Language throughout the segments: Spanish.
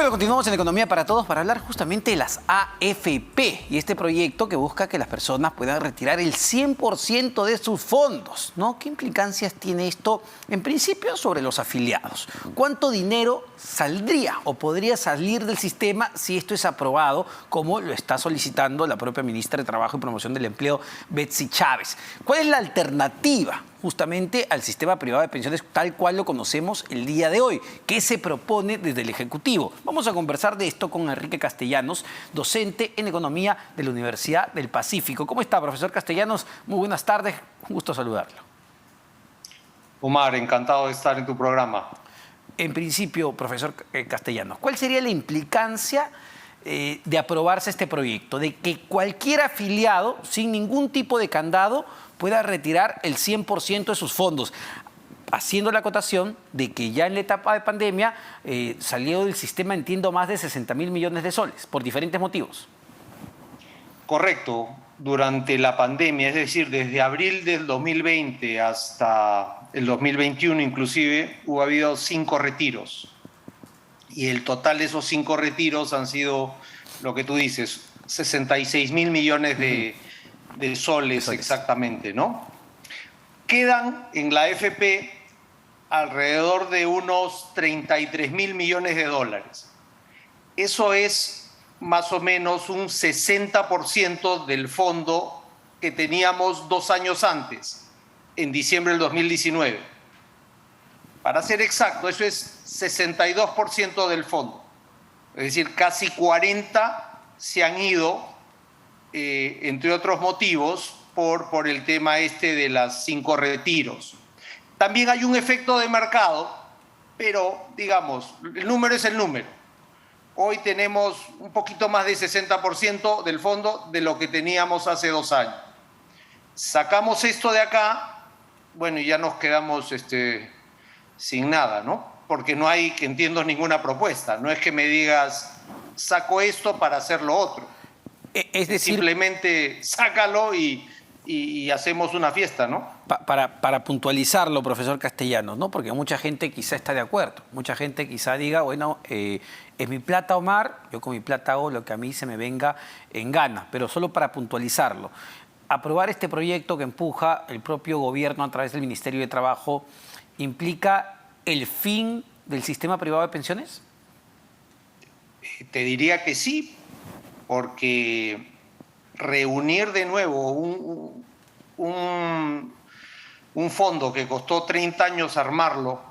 Bueno, continuamos en Economía para Todos para hablar justamente de las AFP y este proyecto que busca que las personas puedan retirar el 100% de sus fondos, ¿no? ¿Qué implicancias tiene esto, en principio, sobre los afiliados? ¿Cuánto dinero saldría o podría salir del sistema si esto es aprobado, como lo está solicitando la propia ministra de Trabajo y Promoción del Empleo, Betsy Chávez? ¿Cuál es la alternativa justamente al sistema privado de pensiones tal cual lo conocemos el día de hoy? ¿Qué se propone desde el Ejecutivo? Vamos a conversar de esto con Enrique Castellanos, docente en Economía de la Universidad del Pacífico. ¿Cómo está, profesor Castellanos? Muy buenas tardes, un gusto saludarlo. Omar, encantado de estar en tu programa. En principio, profesor Castellanos, ¿cuál sería la implicancia de aprobarse este proyecto? De que cualquier afiliado, sin ningún tipo de candado, pueda retirar el 100% de sus fondos, haciendo la acotación de que ya en la etapa de pandemia salió del sistema, entiendo, más de 60.000 millones de soles, por diferentes motivos. Correcto. Durante la pandemia, es decir, desde abril del 2020 hasta el 2021 inclusive, ha habido 5 retiros. Y el total de esos 5 retiros han sido, lo que tú dices, 66.000 millones de soles exactamente, ¿no? Quedan en la AFP alrededor de unos 33.000 millones de dólares. Eso es más o menos un 60% del fondo que teníamos 2 años antes, en diciembre del 2019. Para ser exacto, eso es 62% del fondo. Es decir, casi 40 se han ido, entre otros motivos, por el tema este de las 5 retiros. También hay un efecto de mercado, pero digamos, el número es el número. Hoy tenemos un poquito más de 60% del fondo de lo que teníamos hace 2 años. Sacamos esto de acá, bueno, y ya nos quedamos sin nada, ¿no? Porque no hay, que entiendo, ninguna propuesta. No es que me digas, saco esto para hacer lo otro. Es decir, simplemente sácalo y hacemos una fiesta, ¿no? Para puntualizarlo, profesor Castellanos, ¿no? Porque mucha gente quizá está de acuerdo. Mucha gente quizá diga, bueno, es mi plata, Omar, yo con mi plata hago lo que a mí se me venga en gana. Pero solo para puntualizarlo, aprobar este proyecto que empuja el propio gobierno a través del Ministerio de Trabajo, ¿implica el fin del sistema privado de pensiones? Te diría que sí, porque reunir de nuevo un fondo que costó 30 años armarlo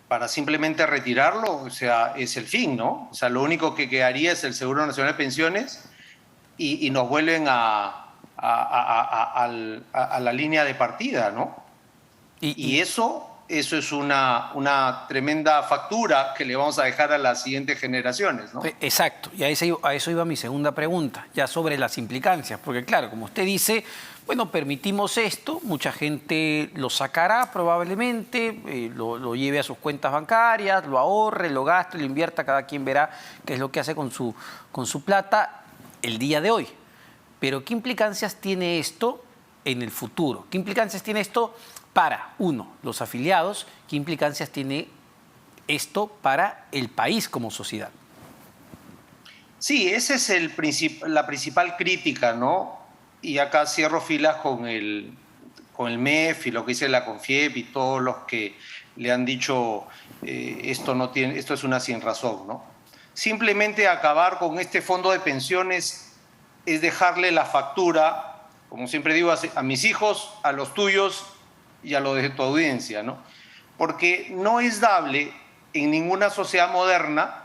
para simplemente retirarlo, o sea, es el fin, ¿no? O sea, lo único que quedaría es el Seguro Nacional de Pensiones y nos vuelven a la línea de partida, ¿no? Y eso es una tremenda factura que le vamos a dejar a las siguientes generaciones, ¿no? Exacto, y a eso iba mi segunda pregunta, ya sobre las implicancias, porque claro, como usted dice, bueno, permitimos esto, mucha gente lo sacará probablemente, lo lleve a sus cuentas bancarias, lo ahorre, lo gaste, lo invierta, cada quien verá qué es lo que hace con su plata el día de hoy. Pero ¿qué implicancias tiene esto en el futuro? ¿Qué implicancias tiene esto para, uno, los afiliados? ¿Qué implicancias tiene esto para el país como sociedad? Sí, esa es la principal crítica, ¿no? Y acá cierro filas con el MEF y lo que dice la CONFIEP y todos los que le han dicho esto es una sinrazón, ¿no? Simplemente acabar con este fondo de pensiones es dejarle la factura, como siempre digo, a mis hijos, a los tuyos y a lo de tu audiencia, ¿no? Porque no es dable en ninguna sociedad moderna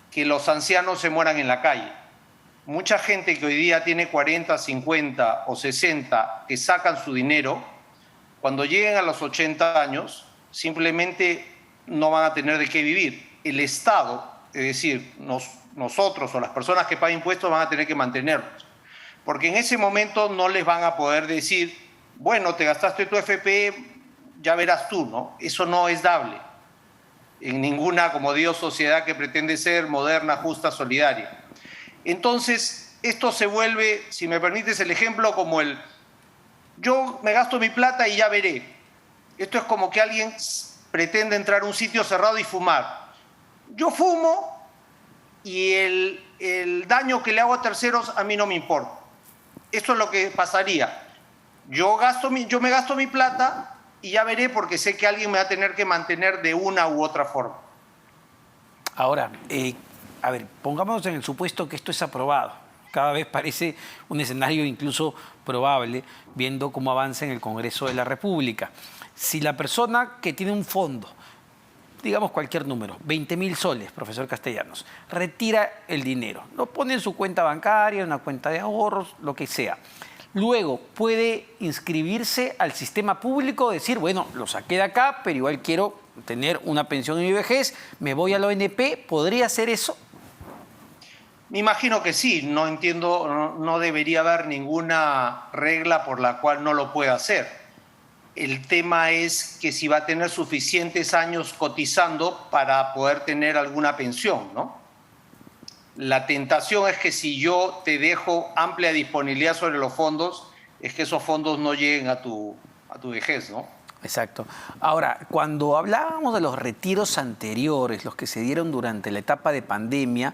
que los ancianos se mueran en la calle. Mucha gente que hoy día tiene 40, 50 o 60 que sacan su dinero, cuando lleguen a los 80 años, simplemente no van a tener de qué vivir. El Estado, es decir, nosotros o las personas que pagan impuestos van a tener que mantenerlos. Porque en ese momento no les van a poder decir, bueno, te gastaste tu AFP, ya verás tú, ¿no? Eso no es dable en ninguna, como digo, sociedad que pretende ser moderna, justa, solidaria. Entonces, esto se vuelve, si me permites el ejemplo, como yo me gasto mi plata y ya veré. Esto es como que alguien pretende entrar a un sitio cerrado y fumar. Yo fumo y el daño que le hago a terceros a mí no me importa. Esto es lo que pasaría. Yo me gasto mi plata y ya veré, porque sé que alguien me va a tener que mantener de una u otra forma. Ahora, a ver, pongámonos en el supuesto que esto es aprobado. Cada vez parece un escenario incluso probable, viendo cómo avanza en el Congreso de la República. Si la persona que tiene un fondo, digamos cualquier número, 20.000 soles, profesor Castellanos, retira el dinero, lo pone en su cuenta bancaria, en una cuenta de ahorros, lo que sea. Luego puede inscribirse al sistema público, decir, bueno, lo saqué de acá, pero igual quiero tener una pensión en mi vejez, me voy a la ONP. ¿Podría hacer eso? Me imagino que sí, no entiendo, no debería haber ninguna regla por la cual no lo pueda hacer. El tema es que si va a tener suficientes años cotizando para poder tener alguna pensión, ¿no? La tentación es que si yo te dejo amplia disponibilidad sobre los fondos, es que esos fondos no lleguen a tu vejez, ¿no? Exacto. Ahora, cuando hablábamos de los retiros anteriores, los que se dieron durante la etapa de pandemia,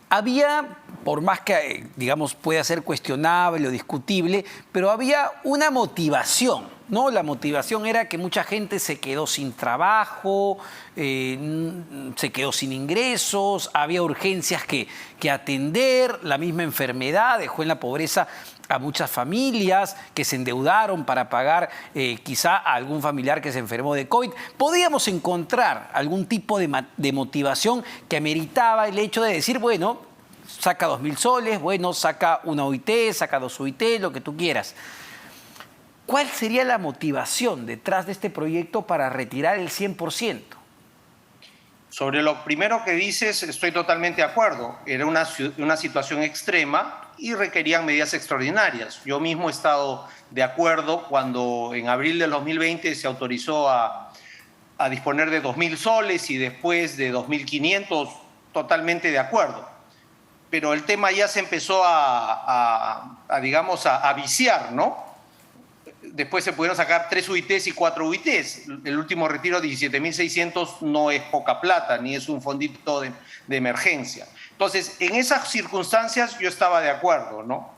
había, por más que, digamos, pueda ser cuestionable o discutible, pero había una motivación, ¿no? La motivación era que mucha gente se quedó sin trabajo, se quedó sin ingresos, había urgencias que atender, la misma enfermedad dejó en la pobreza a muchas familias que se endeudaron para pagar quizá a algún familiar que se enfermó de COVID. Podíamos encontrar algún tipo de motivación que ameritaba el hecho de decir, bueno, saca 2.000 soles, bueno, saca una UIT, saca 2 UIT, lo que tú quieras. ¿Cuál sería la motivación detrás de este proyecto para retirar el 100%? Sobre lo primero que dices, estoy totalmente de acuerdo. Era una situación extrema y requerían medidas extraordinarias. Yo mismo he estado de acuerdo cuando en abril del 2020 se autorizó a disponer de 2.000 soles y después de 2.500, totalmente de acuerdo. Pero el tema ya se empezó digamos, a viciar, ¿no? Después se pudieron sacar 3 UITs y 4 UITs. El último retiro de 17.600 no es poca plata, ni es un fondito de emergencia. Entonces, en esas circunstancias yo estaba de acuerdo, ¿no?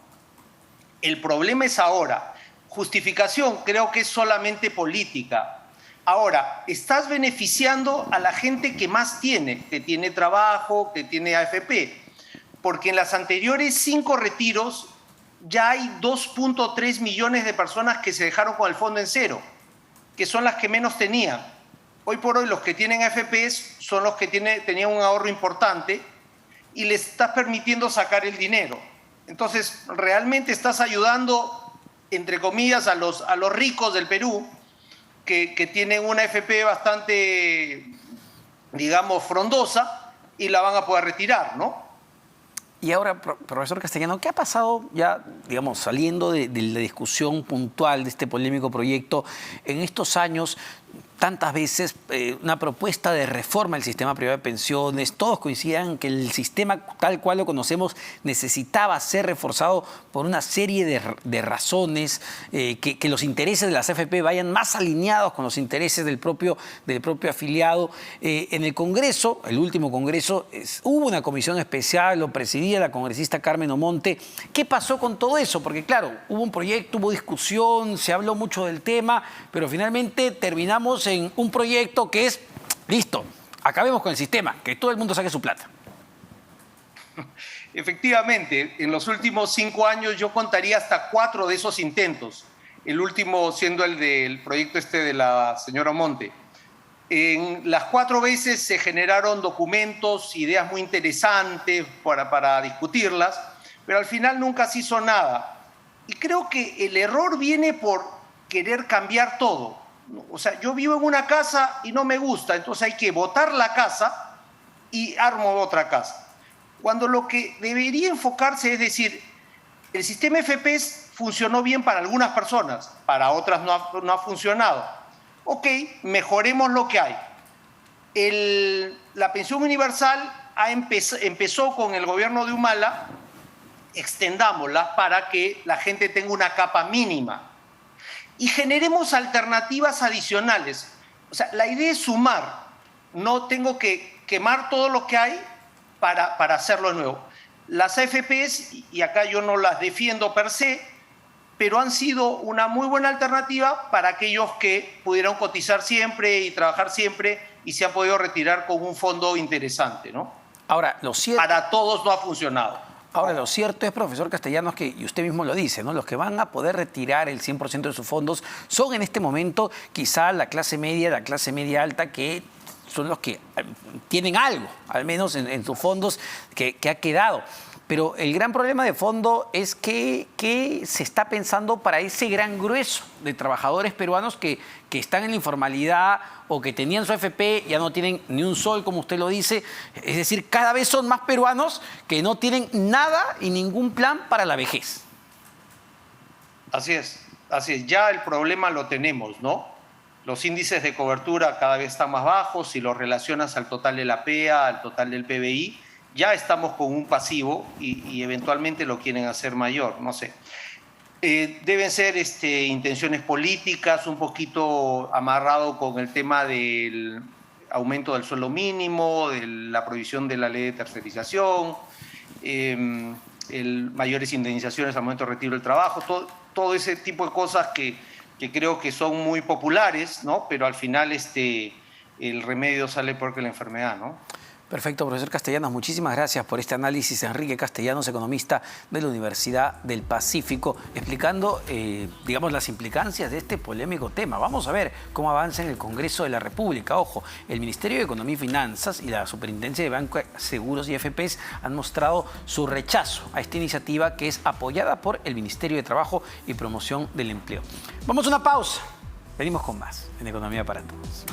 El problema es ahora. Justificación creo que es solamente política. Ahora, estás beneficiando a la gente que más tiene, que tiene trabajo, que tiene AFP. Porque en las anteriores 5 retiros ya hay 2.3 millones de personas que se dejaron con el fondo en cero, que son las que menos tenían. Hoy por hoy los que tienen AFPs son los que tenían un ahorro importante y les estás permitiendo sacar el dinero. Entonces, realmente estás ayudando, entre comillas, a los ricos del Perú, que tienen una AFP bastante, digamos, frondosa y la van a poder retirar, ¿no? Y ahora, profesor Castellano, ¿qué ha pasado ya, digamos, saliendo de la discusión puntual de este polémico proyecto en estos años? Tantas veces una propuesta de reforma del sistema privado de pensiones, todos coincidían que el sistema tal cual lo conocemos necesitaba ser reforzado por una serie de razones, que los intereses de las AFP vayan más alineados con los intereses del propio afiliado. En el Congreso, el último Congreso, hubo una comisión especial, lo presidía la congresista Carmen Omonte. ¿Qué pasó con todo eso? Porque claro, hubo un proyecto, hubo discusión, se habló mucho del tema, pero finalmente terminamos en un proyecto que es, listo, acabemos con el sistema, que todo el mundo saque su plata. Efectivamente, en los últimos 5 años yo contaría hasta 4 de esos intentos, el último siendo el del proyecto de la señora Omonte. En las 4 veces se generaron documentos, ideas muy interesantes para discutirlas, pero al final nunca se hizo nada. Y creo que el error viene por querer cambiar todo. O sea, yo vivo en una casa y no me gusta, entonces hay que botar la casa y armo otra casa. Cuando lo que debería enfocarse es decir, el sistema FPs funcionó bien para algunas personas, para otras no ha funcionado. Ok, mejoremos lo que hay. La pensión universal empezó con el gobierno de Humala, extendámosla para que la gente tenga una capa mínima. Y generemos alternativas adicionales. O sea, la idea es sumar. No tengo que quemar todo lo que hay para hacerlo de nuevo. Las AFPs, y acá yo no las defiendo per se, pero han sido una muy buena alternativa para aquellos que pudieron cotizar siempre y trabajar siempre y se han podido retirar con un fondo interesante, ¿no? Ahora, lo cierto... Para todos no ha funcionado. Ahora, lo cierto es, profesor Castellanos, que, y usted mismo lo dice, ¿no? Los que van a poder retirar el 100% de sus fondos son en este momento quizá la clase media alta, que son los que tienen algo, al menos en sus fondos, que ha quedado. Pero el gran problema de fondo es que se está pensando para ese gran grueso de trabajadores peruanos que están en la informalidad o que tenían su AFP, ya no tienen ni un sol, como usted lo dice. Es decir, cada vez son más peruanos que no tienen nada y ningún plan para la vejez. Así es. Ya el problema lo tenemos, ¿no? Los índices de cobertura cada vez están más bajos. Si los relacionas al total de la PEA, al total del PBI, ya estamos con un pasivo y eventualmente lo quieren hacer mayor, no sé. Deben ser intenciones políticas, un poquito amarrado con el tema del aumento del sueldo mínimo, de la prohibición de la ley de tercerización, mayores indemnizaciones al momento de retiro del trabajo, todo ese tipo de cosas que creo que son muy populares, ¿no? Pero al final el remedio sale peor que la enfermedad, ¿no? Perfecto, profesor Castellanos, muchísimas gracias por este análisis. Enrique Castellanos, economista de la Universidad del Pacífico, explicando, digamos, las implicancias de este polémico tema. Vamos a ver cómo avanza en el Congreso de la República. Ojo, el Ministerio de Economía y Finanzas y la Superintendencia de Bancos, Seguros y AFPs han mostrado su rechazo a esta iniciativa, que es apoyada por el Ministerio de Trabajo y Promoción del Empleo. Vamos a una pausa. Venimos con más en Economía para Todos.